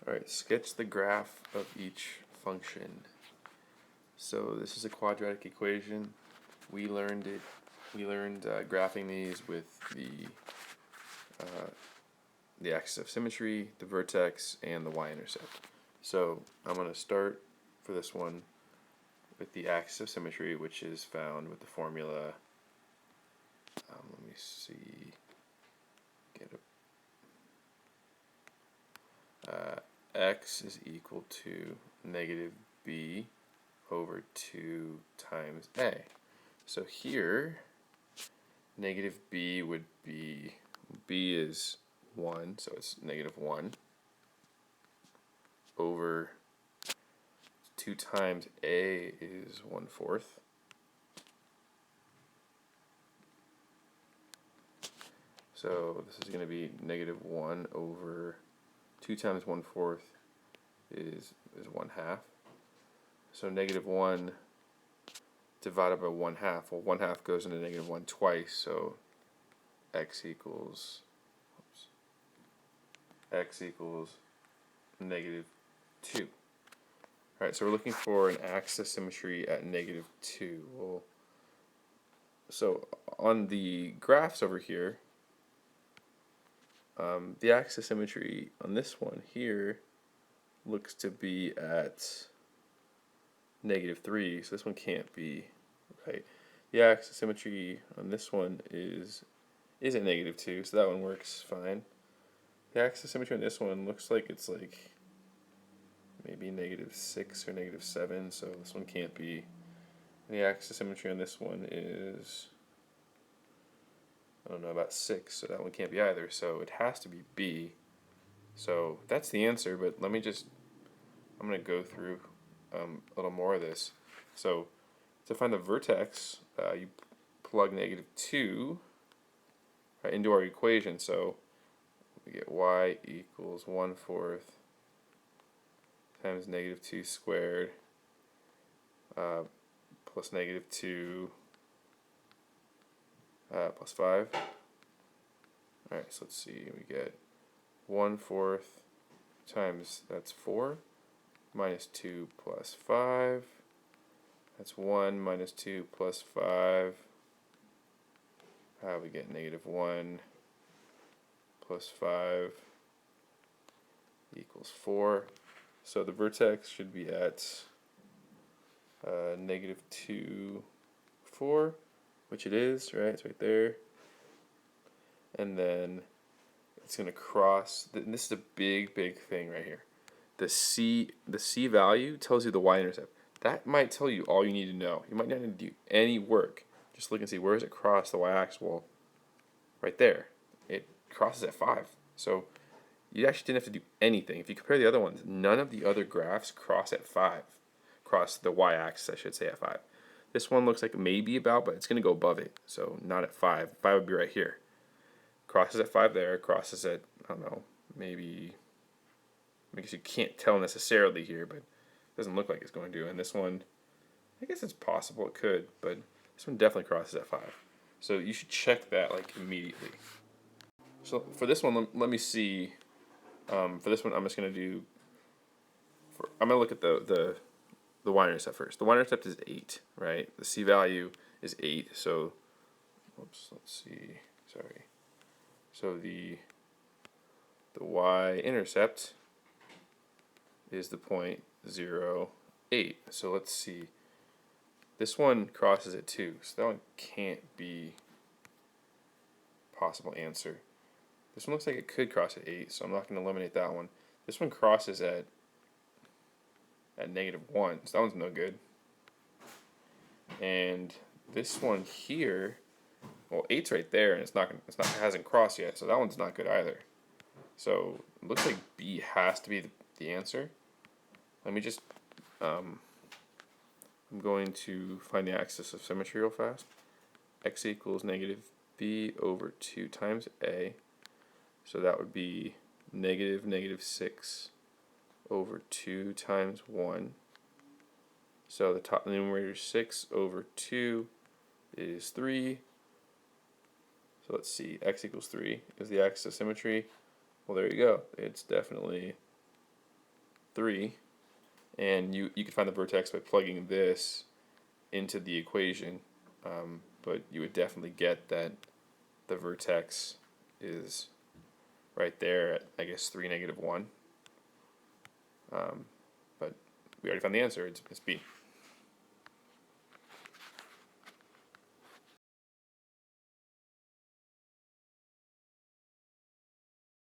Alright, sketch the graph of each function. So this is a quadratic equation. We learned graphing these with the axis of symmetry, the vertex, and the y-intercept. So I'm going to start for this one with the axis of symmetry, which is found with the formula. Let me see. X is equal to negative b over 2 times a. So here, negative b would be, b is 1, so it's negative 1 over 2 times a is 1/4. So this is going to be negative 1 over 2 times 1/4 is 1/2. So negative 1 divided by 1/2. Well, 1/2 goes into negative 1 twice, so x equals negative 2. Alright, so we're looking for an axis of symmetry at negative 2. Well, so on the graphs over here, the axis of symmetry on this one here looks to be at negative 3, so this one can't be right. The axis of symmetry on this one is at negative 2, so that one works fine. The axis of symmetry on this one looks like it's like maybe negative 6 or negative 7, so this one can't be. And the axis of symmetry on this one is, I don't know, about 6, so that one can't be either, so it has to be B. So that's the answer, but let me just, I'm going to go through a little more of this. So to find the vertex, you plug negative 2 into our equation, so we get y equals 1/4 times negative 2 squared plus negative 2 plus 5. Alright, so let's see, we get 1/4 times, that's 4, minus 2 plus 5, that's 1 minus 2 plus 5, we get negative 1 plus 5 equals 4. So the vertex should be at negative 2, 4, which it is, right? It's right there. And then it's going to cross, and this is a big thing right here. The C value tells you the y-intercept. That might tell you all you need to know. You might not need to do any work. Just look and see, where does it cross the y-axis? Well, right there. It crosses at 5. So you actually didn't have to do anything. If you compare the other ones, none of the other graphs cross at 5. Cross the y-axis, I should say, at 5. This one looks like maybe about, but it's going to go above it. So not at 5. 5 would be right here. Crosses at 5 there. Crosses at, I don't know, maybe, I guess you can't tell necessarily here, but it doesn't look like it's going to. And this one, I guess it's possible it could, but this one definitely crosses at 5. So you should check that like immediately. So for this one, let me see. For this one, I'm just going to do, I'm going to look at the y-intercept first. The y-intercept is 8, right? The C value is 8, so, let's see, sorry. So the y-intercept is the point 0, 8. So let's see. This one crosses at 2, so that one can't be a possible answer. This one looks like it could cross at 8, so I'm not going to eliminate that one. This one crosses at negative 1, so that one's no good. And this one here, well, 8's right there, and it hasn't crossed yet, so that one's not good either. So it looks like B has to be the answer. Let me just, I'm going to find the axis of symmetry real fast. X equals negative B over 2 times A. So that would be negative 6 over 2 times 1. So the numerator is 6 over 2 is 3. So let's see, x equals 3 is the axis of symmetry. Well, there you go. It's definitely 3, and you could find the vertex by plugging this into the equation, but you would definitely get that the vertex is right there at, I guess, 3, -1. But we already found the answer. It's B.